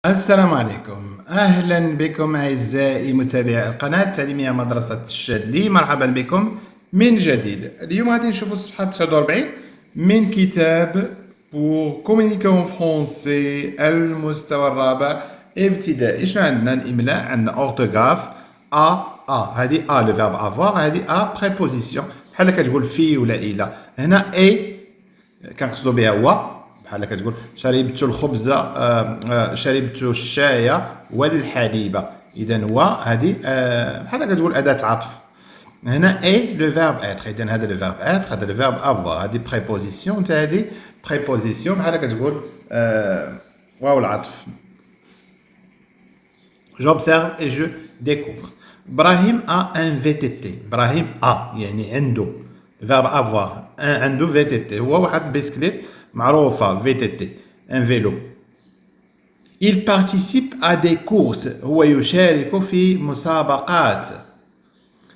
السلام عليكم، أهلا بكم أعزائي متابعي القناة التعليمية مدرسة الشاذلي. مرحبا بكم من جديد. اليوم غادي نشوفوا الصفحة 49 من كتاب Pour communiquer en français المستوى الرابع ابتدائي. شنو عندنا؟ الإملاء، عندنا أورتوغراف هذه لو فيرب افوار، هذه بريبوزيسيون بحال كتقول في ولا إلى. هنا كنقصدوا بها هو، بحال كتقول شربت الخبز، شربت الشاي والحليب. اذا هو هذه بحال كتقول اداه عطف. هنا لو فيرب اتر، اذا هذا لو فيرب اتر، هذا لو فيرب افوار، هذه بريبوزيسيون، حتى هذه بريبوزيسيون بحال كتقول واو العطف. j'observe et je découvre. Brahim a un VTT. Brahim a يعني عنده verbe avoir، عنده VTT، هو واحد بيسكليت معروفة VTT، un vélo. Il participe à des courses، هو يشارك في مسابقات.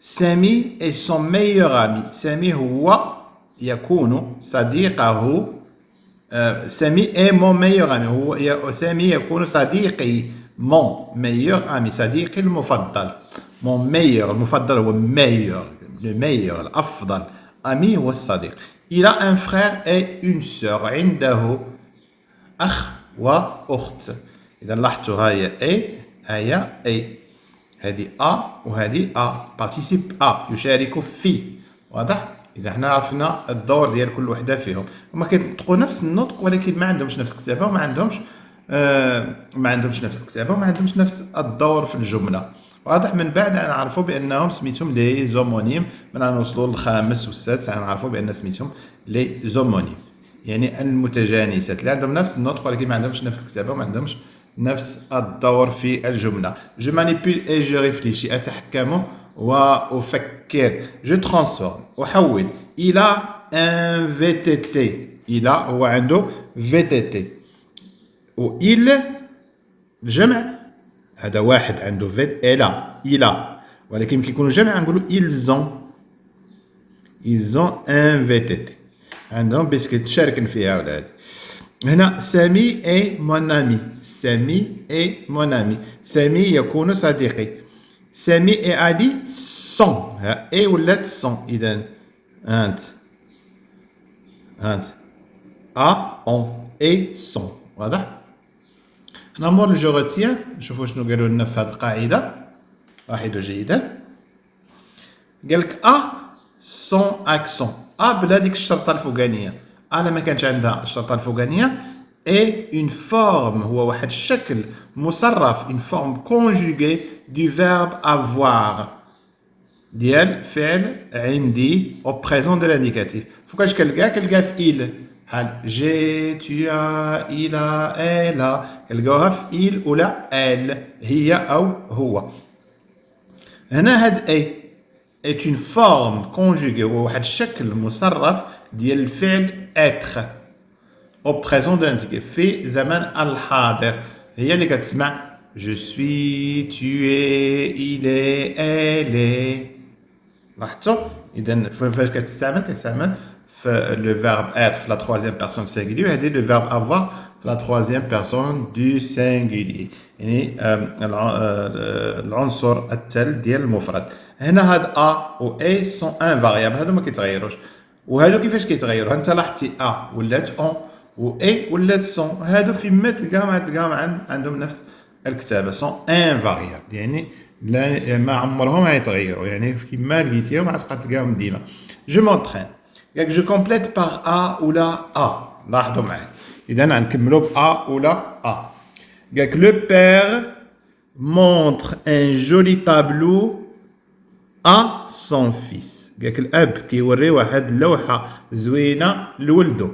سامي est son meilleur ami. سامي هو يكون صديقه. سامي est mon meilleur ami، هو سامي يكون صديقي. mon meilleur ami، صديقي المفضل. mon meilleur، المفضل هو meilleur، le meilleur الأفضل. ami هو الصديق. Il a un frère et une sœur. عنده أخ وأخت. إذا لاحظتوا هي هذه وهذه participe يشارك في. واضح؟ إذا احنا عرفنا الدور ديال كل وحدة فيهم. هما كينطقوا نفس النطق ولكن ما عندهمش نفس الكتابة، وما عندهمش نفس الكتابة، وما عندهمش نفس الدور في الجملة. واضح؟ من بعد نعرفوا بانهم سميتهم لي زومونيم. من نوصلوا للخامس والسادس نعرفوا بان سميتهم لي زومونيم، يعني المتجانسات اللي عندهم نفس النطق ولكن ما عندهمش نفس الكتابه وما عندهمش نفس الدور في الجمله. جو مانيبيل اي جو ريفليشي، اتحكم وافكر. جو ترانسفورم، احول. الى ان في تي تي، الى هو عنده في تي تي، و il الجمع هذا واحد عنده فيت إلى، ولكن كي يكونوا جمع نقولوا ils ont un VTT، عندهم بيسكيت شاركين فيها ولاد. هنا سامي اي مون امي، سامي اي مون امي، سامي يكون صديقي. سامي اي علي سون، اي ولات سون. اذا انت اون اي سون. واضح؟ نمر جو روتيان، نشوفوا شنو قالوا لنا في هذه القاعده. لاحظوا جيدا، قال لك سون اكسون، بلا ديك الشرطه الفوقانيه. انا ما كانش عندها الشرطه الفوقانيه. اي اون فورم، هو واحد الشكل مصرف، اون فورم كونجوغي دو فيرب افوار، ديال فعل عندي او بريزون دو لانديكاتيف. فوقاش كنلقاه في بحال جي، tu as، il a، elle a، كنلقاوها في il ولا elle، هي او هو. هنا هاد est une forme conjuguée، هو واحد الشكل مصرف ديال الفعل être au présent de l'indicatif، في زمن الحاضر. هي اللي كتسمع je suis، tu es، il est، elle est. لاحظتوا؟ إذا فاش كتستعمل في le verbe être في la troisième personne singulier، وهذه le verbe avoir في la troisième personne du singulier، يعني العنصر الثالث ديال المفرد. هنا هاد و اي سون ان فاريابل، هادو ما كيتغيروش. وهادو كيفاش كيتغيروا؟ انت لاحظتي ولات اون و اي ولات سون، هادو فيما تلقاهم عندهم نفس الكتابه، سون ان فاريابل، يعني لا ما عمرهم يتغيروا، يعني كيما لقيتيهم غتبقى تلقاهم ديما. جو مونطرين، قالك جو كومبليت باغ ولا لاحظوا معايا. اذا غنكملوا ولا قالك لو بير montre un joli tableau à son fils. قالك الاب كيوري واحد اللوحه زوينه لولده.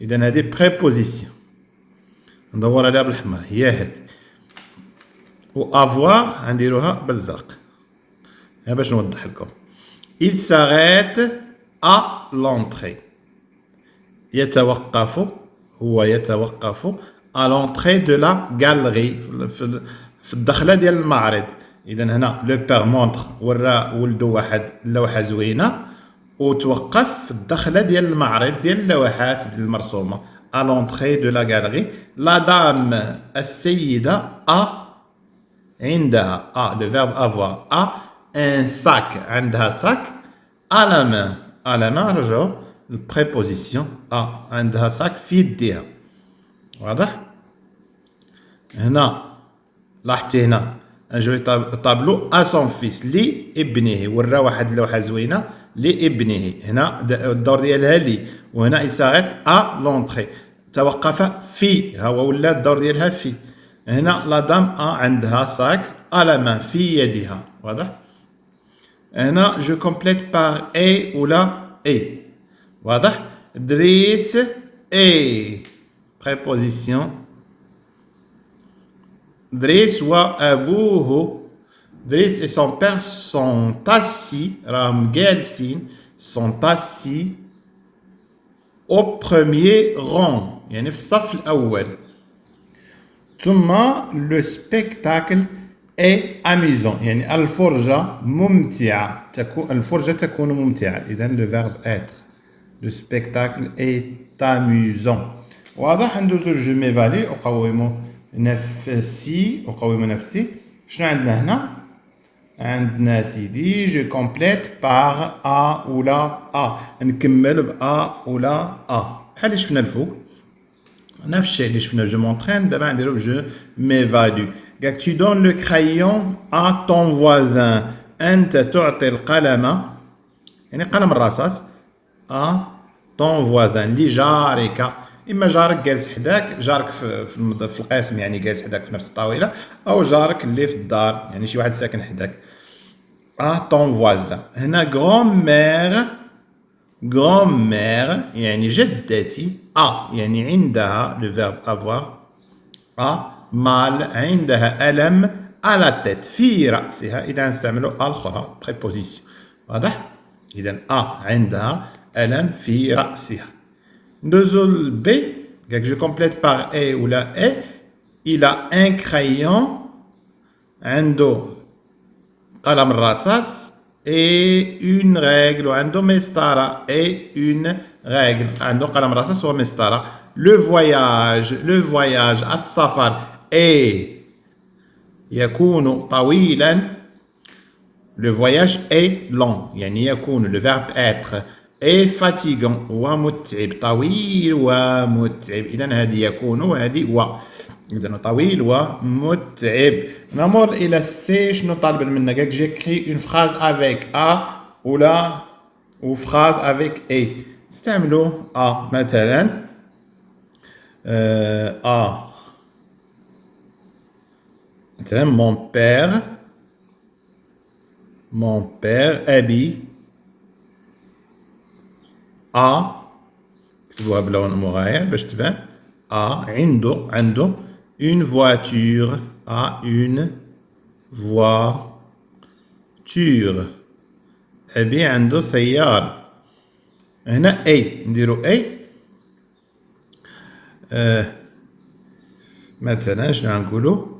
اذا هذه بريبوزيسيون، ندور عليها بالحمر، هي هذه. و افوار غنديروها بالزرق باش نوضح لكم. il s'arrête à l'entrée، هو يتوقف à l'entrée de la galerie، في الدخله ديال المعرض. اذا هنا لو بير مونتر ورا ولدو واحد اللوحه زوينه، وتوقف في الدخله ديال المعرض ديال اللوحات المرسومه. à l'entrée de la galerie. La dame, السيدة, a, عندها, a, le verbe avoir, a un sac, عندها sac, à la main. À la main, رجعوا البريبوزيسيون a, عندها sac في يديها. واضح؟ هنا لاحظتي هنا ان جوي طابلو ا سون فيس لابنه، ورا واحد اللوحه زوينه لابنه. هنا الدور ديالها لي، وهنا يساغيت ا لونطري، توقف في، ها هو ولا الدور ديالها في. هنا لا دام ا عندها ساك ا لا مان في يدها. واضح؟ هنا جو كومبليت بار اي ولا اي. واضح؟ دريس اي préposition. Driss wa abouhu. Driss et son père sont assis, Ram Gelsin, sont assis au premier rang. يعني في الصف الأول. ثم le spectacle est amusant. يعني الفرجة ممتعة. الفرجة تكون ممتعة. إذن le verbe être. Le spectacle est amusant. واضح؟ ندوزو الجو ميفالي أقوم نفسي، أقوم نفسي. شنو عندنا هنا؟ عندنا سيدي جو كومبليت باغ ا ولا ا، نكمل ب ا ولا ا بحال اللي شفنا الفوق. نفس الشيء اللي شفنا جو مونترين، دابا نديرو بجو ميفالو. قالك tu donnes le crayon à ton voisin. أنت تعطي القلم، يعني قلم الرصاص، à ton voisin اللي جارك. اما جارك جالس حداك، جارك في القسم يعني جالس حداك في نفس الطاوله، او جارك اللي في الدار يعني شي واحد ساكن حداك. طون فوازان. هنا غران مير يعني جدتي. يعني عندها لو فيرب افوار. مال عندها الم على تيت في راسها. اذا نستعملوا الاخرى بريبوزيسيون. واضح؟ اذا عندها الم في راسها. Deuxième B, que je complète par E ou la E, il a un crayon, عنده قلم الرصاص et une règle, عنده مسطرة et une règle, عنده قلم الرصاص ومسطرة. Le voyage السفر يكون طويلا. Le voyage est long, يعني يكون le verbe être et fatigant ومتعب. طويل ومتعب. إذا هذه يكون وهذه و. إذا طويل ومتعب. نمر إلى السي. شنو طالب منا؟ قالك جيكري اون فراز افيك ا ولا و فراز افيك اي. استعملوا مثلا مثلا mon père أبي اكتبوها بلون مغاير باش تبان. عنده une voiture. une voiture. أبي عنده سيارة. هنا أي نديرو أي. مثلا شنو غنقولو؟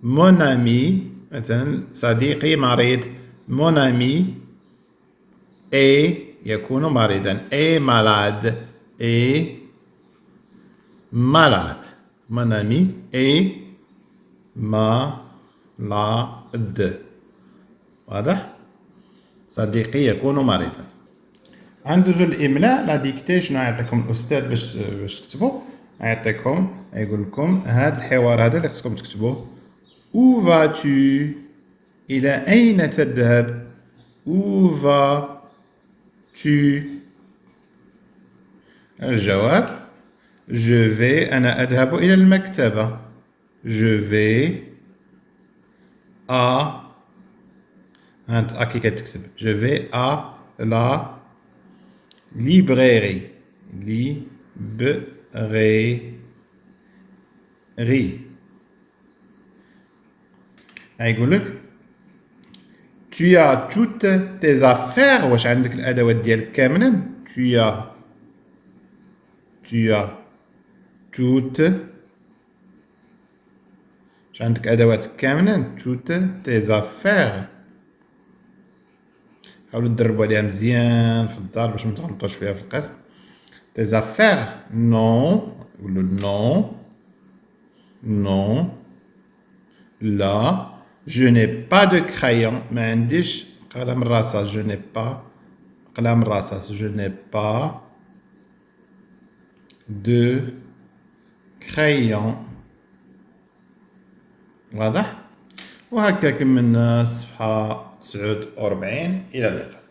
mon ami. مثلا صديقي مريض. mon ami est يكون مريضا. est malade. Mon ami est malade. واضح؟ صديقي يكون مريضا. عندو الإملاء لا ديكتي. شنو يعطيكم الأستاذ باش تكتبوا؟ يعطيكم يقول لكم هذا الحوار هذا اللي خصكم تكتبوه. Où vas-tu؟ إلى أين تذهب؟ Où vas-tu؟ الجواب je vais. أنا أذهب إلى المكتبة. je vais à. أنت كي كتكتب je vais à la librairie. يقول لك tu as toutes tes affaires. واش عندك الأدوات ديالك كاملا؟ tu as toutes. واش عندك أدوات كاملا؟ toutes tes affaires. حاولوا تدربوا عليها مزيان في الدار باش ما تغلطوش فيها في القسم. tes affaires non. نقولوا non non لا je n'ai pas de crayon ما عنديش قلم رصاص je n'ai pas قلم رصاص je n'ai pas de crayon واضح؟ وهكا كملنا الصفحة 49 إلى اللقاء.